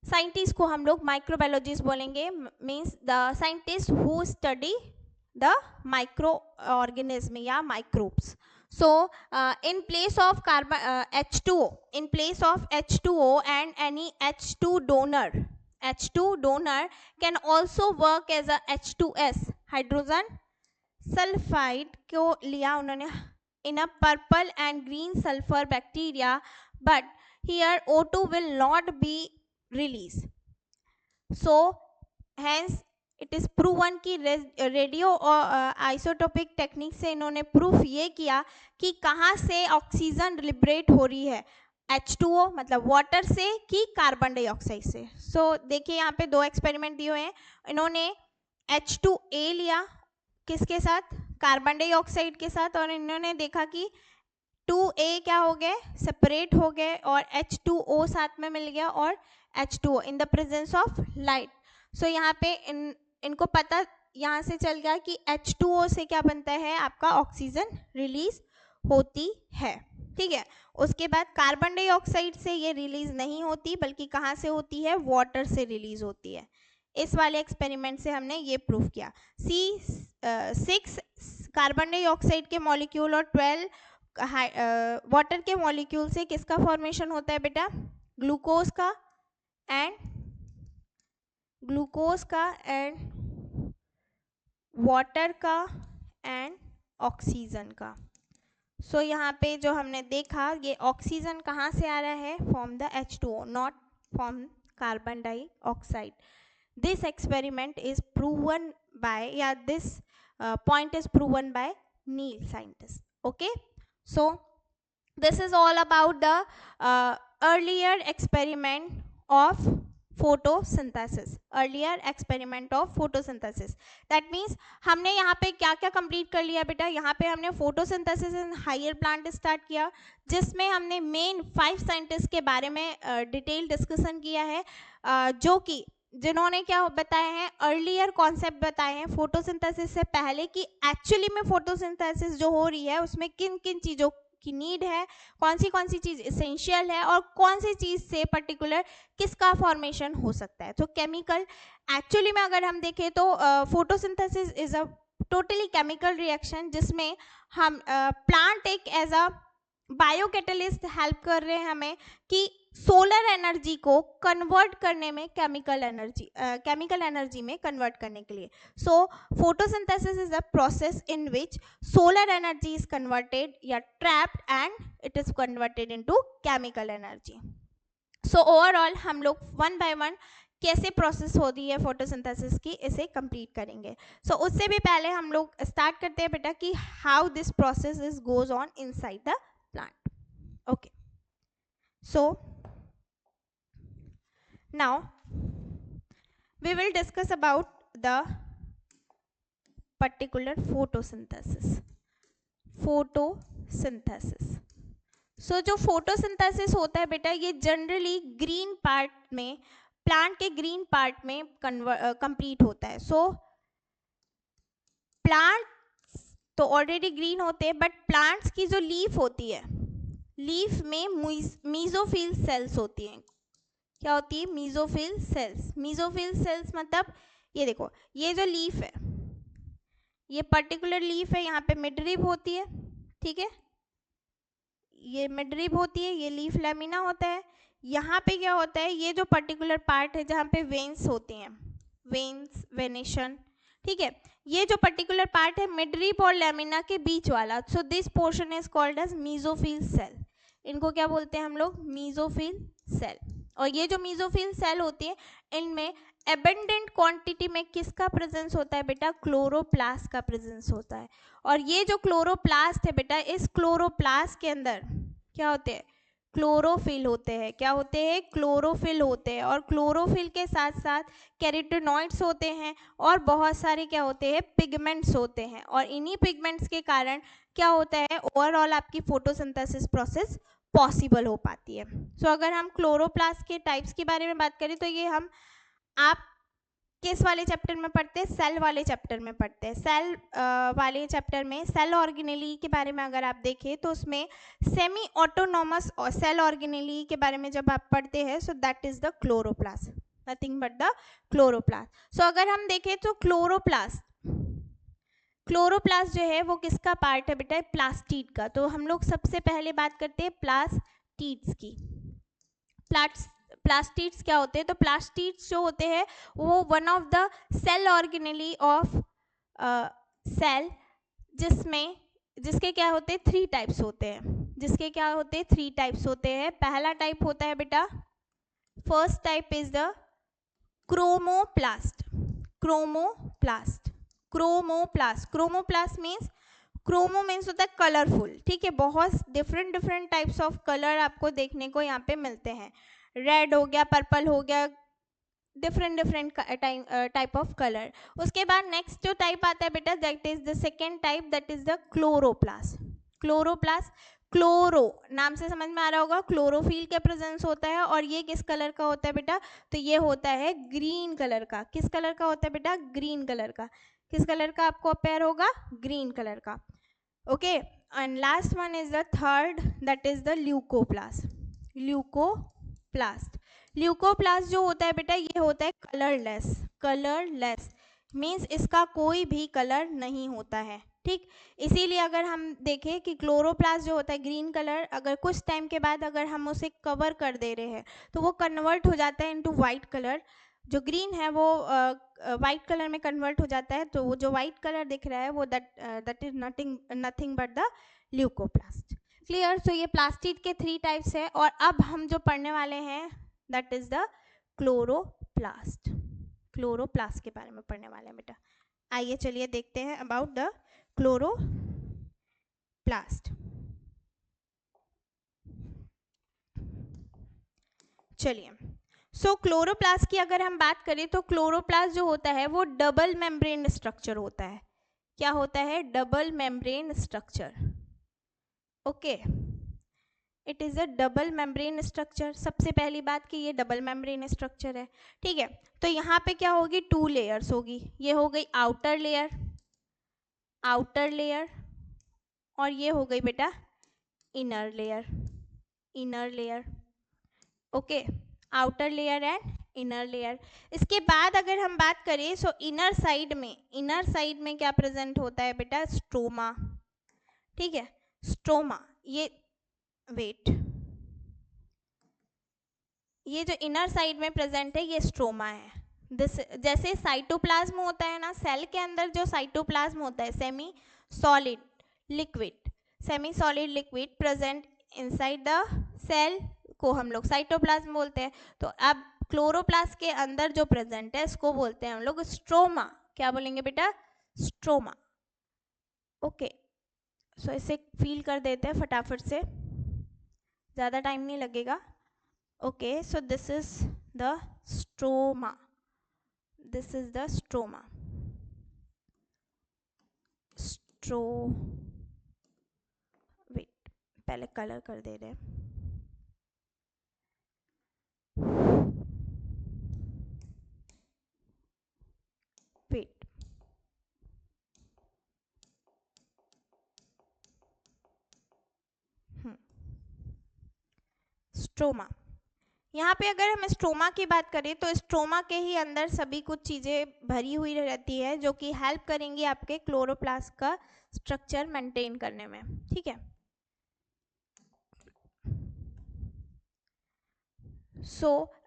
साइंटिस्ट को हम लोग माइक्रोबायोलॉजिस्ट बोलेंगे. Means the scientist who study the micro organism या microbes. So in place of H2O, in place of H2O and any H2 donor can also work as a H2S, hydrogen sulfide को लिया उन्होंने in a purple and green sulfur bacteria, but here O2 will not be released. So hence it is proven कि radio और isotopic technique से इन्होंने proof ये किया कि कहाँ से ऑक्सीजन लिबरेट हो रही है, H2O मतलब वाटर से कि कार्बन डाइऑक्साइड से. सो देखिए यहाँ पे दो एक्सपेरिमेंट दिए हुए हैं. इन्होंने H2A लिया किसके साथ, कार्बन डाइऑक्साइड के साथ, और इन्होंने देखा कि 2A क्या हो गए, सेपरेट हो गए, और H2O साथ में मिल गया और H2O in the presence of light. So यहाँ पे इनको पता यहाँ से चल गया कि H2O से क्या बनता है, आपका ऑक्सीजन रिलीज होती है. ठीक है, उसके बाद कार्बन डाइऑक्साइड से ये रिलीज नहीं होती, बल्कि कहाँ से होती है, वाटर से रिलीज होती है. इस वाले एक्सपेरिमेंट से हमने ये प्रूफ किया. 6 कार्बन डाइऑक्साइड के मॉलिक्यूल और 12 वाटर के मॉलिक्यूल से किसका फॉर्मेशन होता है बेटा, ग्लूकोज का एंड वाटर का एंड ऑक्सीजन का. सो यहाँ पे जो हमने देखा, ये ऑक्सीजन कहाँ से आ रहा है, from the H2O, not from carbon dioxide. This experiment is proven by, या this point is proven by Niel scientist. Okay, so this is all about the earlier experiment of photosynthesis, earlier experiment of photosynthesis. That means हमने यहाँ पे क्या क्या complete कर लिया बेटा, यहाँ पे हमने photosynthesis in higher plant start किया, जिसमें हमने मेन 5 साइंटिस्ट के बारे में डिटेल डिस्कशन किया है, जो कि जिन्होंने क्या बताए हैं, अर्लियर कॉन्सेप्ट बताए हैं फोटोसिंथेसिस से पहले कि एक्चुअली में फोटोसिंथेसिस जो हो रही है उसमें किन किन चीज़ों की नीड है, कौन सी चीज़ इसेंशियल है और कौन सी चीज़ से पर्टिकुलर किसका फॉर्मेशन हो सकता है। तो केमिकल, एक्चुअली में अगर हम देखें तो photosynthesis is a totally chemical reaction, जिसमें हम प्लांट एक as a biocatalyst help कर रहे हैं हमें कि सोलर एनर्जी को कन्वर्ट करने में, केमिकल एनर्जी में कन्वर्ट करने के लिए। So photosynthesis is a process in which solar energy is converted या trapped and it is converted into chemical energy. So overall हम लोग वन बाय वन कैसे प्रोसेस होती है फोटोसिंथेसिस की, इसे कंप्लीट करेंगे। सो उससे भी पहले हम लोग स्टार्ट करते हैं बेटा कि how this process is goes on inside the plant. Okay, so now we will discuss about the particular photosynthesis. So जो फोटोसिंथेसिस होता है बेटा, ये जनरली ग्रीन पार्ट में, प्लांट के ग्रीन पार्ट में कंप्लीट होता है। सो प्लांट्स तो ऑलरेडी ग्रीन होते हैं, बट प्लांट्स की जो लीफ होती है, लीफ में मीजोफिल सेल्स होती हैं। क्या होती है? Mesophyll cells. मीजोफिल सेल्स मतलब ये देखो, ये जो लीफ है, ये पर्टिकुलर लीफ है, यहाँ पे मिडरिब होती है, ठीक है, ये मिडरिब होती है, ये लीफ लैमिना होता है। यहाँ पे क्या होता है, ये जो पर्टिकुलर पार्ट है जहाँ पे वेन्स होते हैं, वेन्स, वेनेशन, ठीक है, ये जो पर्टिकुलर पार्ट है मिडरिब और लैमिना के बीच वाला, so this portion is called as mesophyll cell. इनको क्या बोलते हैं हम लोग? Mesophyll cell. और ये जो मीजोफिल सेल होती है, इनमें एबंडेंट क्वांटिटी में किसका प्रेजेंस होता है बेटा? क्लोरोप्लास्ट का प्रेजेंस होता है। और ये जो क्लोरोप्लास्ट है बेटा, इस क्लोरोप्लास्ट के अंदर क्या होते हैं? क्लोरोफिल होते हैं। क्या होते हैं? क्लोरोफिल होते हैं। और क्लोरोफिल के साथ साथ कैरोटीनॉइड्स होते हैं और बहुत सारे क्या होते हैं? पिगमेंट्स होते हैं। और इन्हीं पिगमेंट्स के कारण क्या होता है? ओवरऑल आपकी फोटोसिंथेसिस प्रोसेस पॉसिबल हो पाती है। सो अगर हम क्लोरोप्लास्ट के टाइप्स के बारे में बात करें तो ये हम आप किस वाले चैप्टर में पढ़ते हैं? सेल वाले चैप्टर में पढ़ते हैं। सेल वाले चैप्टर में सेल ऑर्गेनेली के बारे में अगर आप देखें तो उसमें सेमी ऑटोनॉमस सेल ऑर्गेनेली के बारे में जब आप पढ़ते हैं, so that is the chloroplast, nothing but the chloroplast. So अगर हम देखें तो क्लोरोप्लास्ट जो है वो किसका पार्ट है बेटा? प्लास्टिड का। तो हम लोग सबसे पहले बात करते हैं प्लास्टिड्स की। प्लास्टिड्स क्या होते हैं? तो प्लास्टिड्स जो होते हैं वो one of the cell organelle of cell, जिसके क्या होते हैं? 3 टाइप्स होते हैं। जिसके क्या होते हैं? 3 टाइप्स होते हैं। पहला टाइप होता है बेटा, first type is the chromoplast. Chromoplast means, chromo means होता है कलरफुल, ठीक है, बहुत डिफरेंट टाइप्स ऑफ कलर आपको देखने को यहाँ पे मिलते हैं। रेड हो गया, पर्पल हो गया, डिफरेंट टाइप ऑफ कलर। उसके बाद नेक्स्ट जो टाइप आता है बेटा, that is the second type, that is the chloroplast. Chloro नाम से समझ में आ रहा होगा, क्लोरोफिल के प्रेजेंस होता है। और ये किस कलर का होता है बेटा? तो ये होता है ग्रीन कलर का। किस कलर का होता है बेटा? ग्रीन कलर का। किस कलर का आपको अपेयर होगा? ग्रीन कलर का। Okay, and last one is the third, that is the leucoplast. Leucoplast जो होता है बेटा, ये होता है कलरलेस मीन्स इसका कोई भी कलर नहीं होता है, ठीक। इसीलिए अगर हम देखें कि क्लोरोप्लास्ट जो होता है ग्रीन कलर, अगर कुछ टाइम के बाद अगर हम उसे कवर कर दे रहे हैं तो वो कन्वर्ट हो जाता है इनटू वाइट कलर। जो ग्रीन है वो वाइट कलर में कन्वर्ट हो जाता है। तो वो जो वाइट कलर दिख रहा है वो that is nothing but the leucoplast. Clear? So ये प्लास्टिड के 3 टाइप्स है। और अब हम जो पढ़ने वाले हैं दैट इज द क्लोरोप्लास्ट के बारे में पढ़ने वाले हैं बेटा। आइए चलिए देखते हैं अबाउट द क्लोरोप्लास्ट। चलिए, सो क्लोरोप्लास्ट की अगर हम बात करें तो क्लोरोप्लास्ट जो होता है वो डबल मेम्ब्रेन स्ट्रक्चर होता है. क्या होता है? Double membrane structure. Okay, it is a double membrane structure. सबसे पहली बात कि ये डबल मेम्ब्रेन स्ट्रक्चर है. ठीक है, तो यहाँ पे क्या होगी? 2 लेयर्स होगी. ये हो गई आउटर लेयर, आउटर लेयर, और ये हो गई बेटा inner layer, inner layer. Okay, outer layer and inner layer. इसके बाद अगर हम बात करें सो इनर साइड में क्या प्रेजेंट होता है बेटा? स्ट्रोमा. ठीक है, स्ट्रोमा. ये वेट, ये जो इनर साइड में प्रेजेंट है ये स्ट्रोमा है. दिस जैसे साइटोप्लाज्म होता है ना, सेल के अंदर जो साइटोप्लाज्म होता है semi solid liquid, semi solid liquid present inside the cell को हम लोग साइटोप्लाज्म बोलते हैं. तो अब क्लोरोप्लास्ट के अंदर जो प्रेजेंट है इसको बोलते हैं हम लोग स्ट्रोमा. क्या बोलेंगे बेटा? स्ट्रोमा. ओके, सो इसे फील कर देते हैं फटाफट से, ज़्यादा टाइम नहीं लगेगा. Okay, so this is the stroma, this is the stroma. स्ट्रो वेट, पहले कलर कर दे रहे हैं. Wait, stroma. यहाँ पे अगर हम स्ट्रोमा की बात करें तो स्ट्रोमा के ही अंदर सभी कुछ चीज़ें भरी हुई रहती है जो कि हेल्प करेंगी आपके क्लोरोप्लास्ट का स्ट्रक्चर मेंटेन करने में. ठीक है,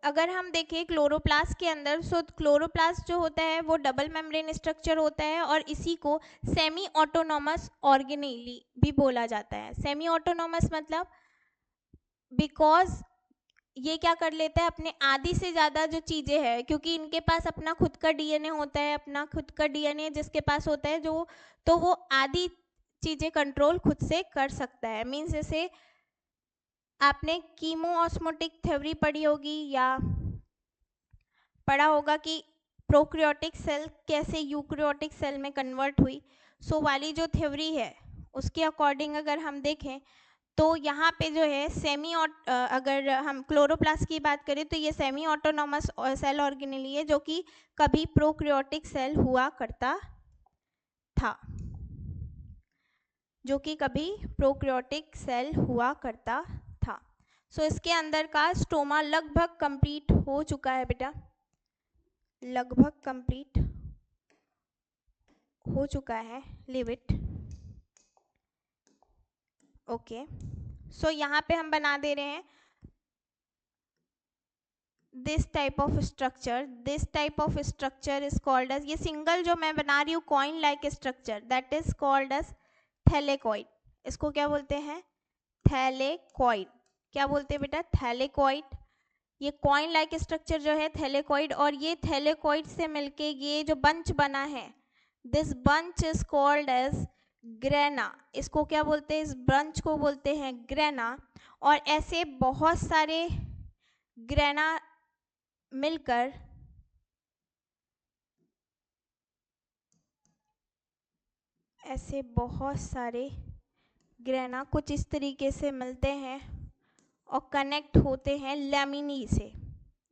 अगर हम देखें क्लोरोप्लास्ट के अंदर, क्लोरोप्लास्ट जो होता है वो डबल मेम्ब्रेन स्ट्रक्चर होता है और इसी को सेमी ऑटोनॉमस ऑर्गेनेली भी बोला जाता है. सेमी ऑटोनॉमस मतलब बिकॉज ये क्या कर लेता है, अपने आधी से ज़्यादा जो चीज़ें हैं, क्योंकि इनके पास अपना खुद का डीएनए होता है, अपना खुद का डीएनए जिसके पास होता है जो, तो वो आधी चीज़ें कंट्रोल खुद से कर सकता है. मीन्स जैसे आपने कीमो ऑस्मोटिक थ्योरी पढ़ी होगी या पढ़ा होगा कि प्रोक्रियोटिक सेल कैसे यूक्रियोटिक सेल में कन्वर्ट हुई. वाली जो थ्योरी है उसके अकॉर्डिंग अगर हम देखें तो यहाँ पे जो है अगर हम क्लोरोप्लास्ट की बात करें तो ये सेमी ऑटोनॉमस सेल ऑर्गेनेली है जो कि कभी प्रोक्रियोटिक सेल हुआ करता था, जो कि कभी प्रोक्रियोटिक सेल हुआ करता था. इसके अंदर का स्टोमा लगभग कंप्लीट हो चुका है बेटा, लगभग कंप्लीट हो चुका है. Leave it. ओके, यहाँ पे हम बना दे रहे हैं this type of structure. This type of structure is called as, ये सिंगल जो मैं बना रही हूँ coin like structure, that is called as thylakoid. इसको क्या बोलते हैं? थैलेकॉइड. क्या बोलते हैं बेटा? थैलेकॉइड. ये कॉइन लाइक स्ट्रक्चर जो है थैलेकॉइड, और ये थैलेकॉइड से मिलके ये जो बंच बना है, this bunch is called as grana. इसको क्या बोलते हैं? इस बंच को बोलते हैं ग्रेना. और ऐसे बहुत सारे ग्रेना मिलकर ऐसे बहुत सारे ग्रेना कुछ इस तरीके से मिलते हैं और कनेक्ट होते हैं लैमिनी से.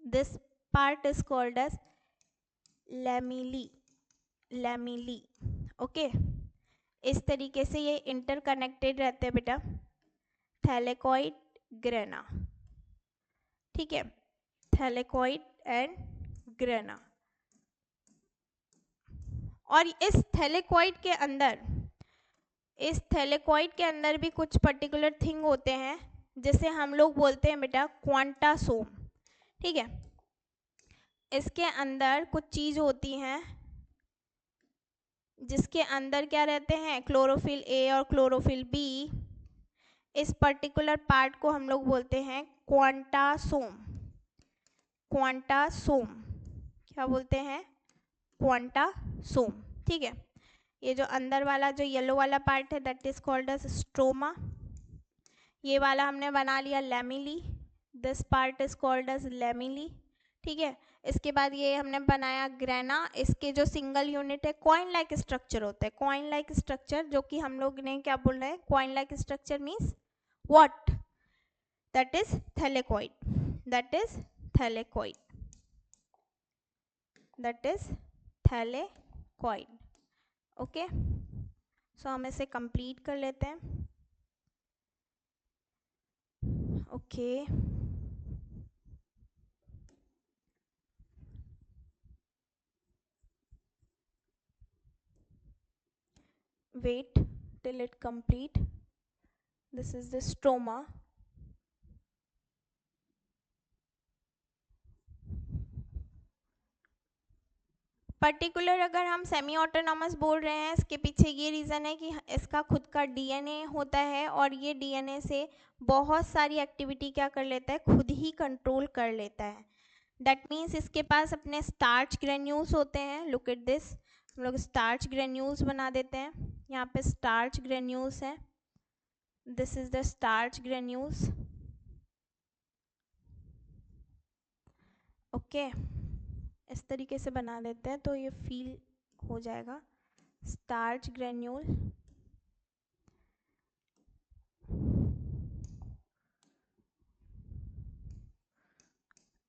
This part is called as lamellae, lamellae. Okay, इस तरीके से ये इंटरकनेक्टेड रहते हैं बेटा, थैलेकॉइड ग्रेना. ठीक है, थैलेकॉइड एंड ग्रेना. और इस थैलेकॉइड के अंदर, इस थैलेकॉइड के अंदर भी कुछ पर्टिकुलर थिंग होते हैं जिसे हम लोग बोलते हैं बेटा क्वांटासोम. ठीक है, इसके अंदर कुछ चीज होती हैं जिसके अंदर क्या रहते हैं? क्लोरोफिल ए और क्लोरोफिल बी. इस पर्टिकुलर पार्ट को हम लोग बोलते हैं क्वांटासोम. क्वांटासोम क्या बोलते हैं? क्वांटासोम. ठीक है, ये जो अंदर वाला जो येलो वाला पार्ट है that is called as stroma. ये वाला हमने बना लिया lamellae. This part is called as lamellae. ठीक है। इसके बाद ये हमने बनाया ग्रेना, इसके जो सिंगल यूनिट है कॉइन लाइक स्ट्रक्चर होता है, कॉइन लाइक स्ट्रक्चर, जो कि हम लोग ने क्या बोल रहे हैं, coin like structure means what, that is thylakoid, that is thylakoid, that is thylakoid. Okay, so हम इसे कंप्लीट कर लेते हैं। Okay wait till it complete. This is the stroma. Particular अगर हम सेमी ऑटोनॉमस बोल रहे हैं, इसके पीछे ये रीज़न है कि इसका खुद का डीएनए होता है और ये डीएनए से बहुत सारी एक्टिविटी क्या कर लेता है, खुद ही कंट्रोल कर लेता है। दैट मीन्स इसके पास अपने स्टार्च ग्रेन्यूल्स होते हैं। लुक एट दिस, हम लोग स्टार्च ग्रेन्यूल्स बना देते हैं। यहाँ पे स्टार्च ग्रेन्यूल्स हैं, this is the starch granules. Okay, इस तरीके से बना देते हैं तो ये फील हो जाएगा। स्टार्च ग्रेन्यूल,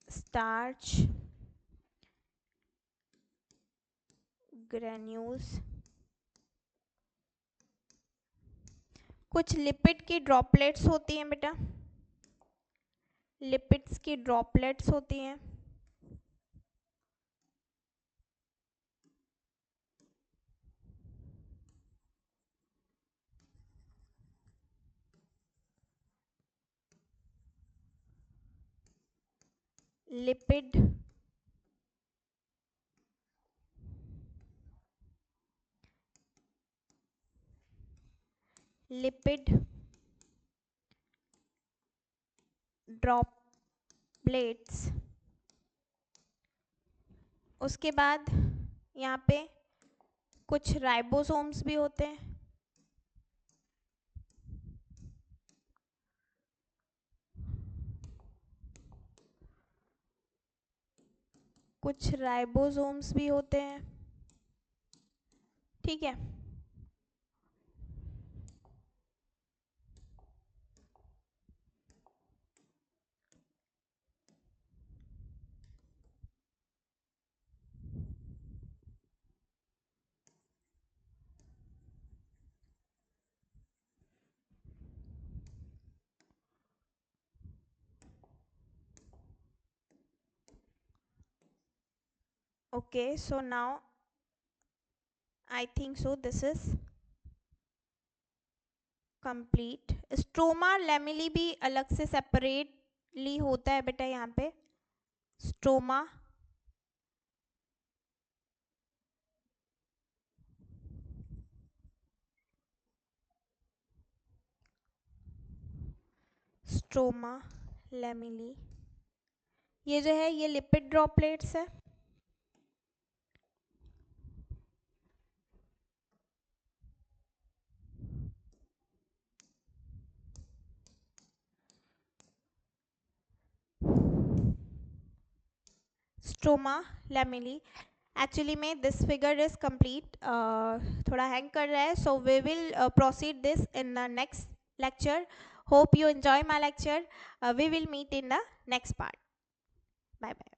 स्टार्च ग्रेन्यूल्स, कुछ लिपिड की ड्रॉपलेट्स होती हैं बेटा, लिपिड्स की ड्रॉपलेट्स होती हैं। Lipid lipid droplets. उसके बाद यहाँ पे कुछ राइबोसोम्स भी होते हैं, कुछ राइबोसोम्स भी होते हैं। ठीक है, okay, so now I think so this is complete. Stroma lamellae भी अलग से सेपरेटली होता है बेटा, यहाँ पे स्ट्रोमा, स्ट्रोमा लेमिली, ये जो है ये लिपिड ड्रॉपलेट्स है। स्ट्रोमा लेमिली, एक्चुअली में दिस फिगर इज कंप्लीट, थोड़ा हैंग कर रहा है, so we will proceed this in the next lecture. Hope you enjoy my lecture. We will meet in the next part. Bye bye.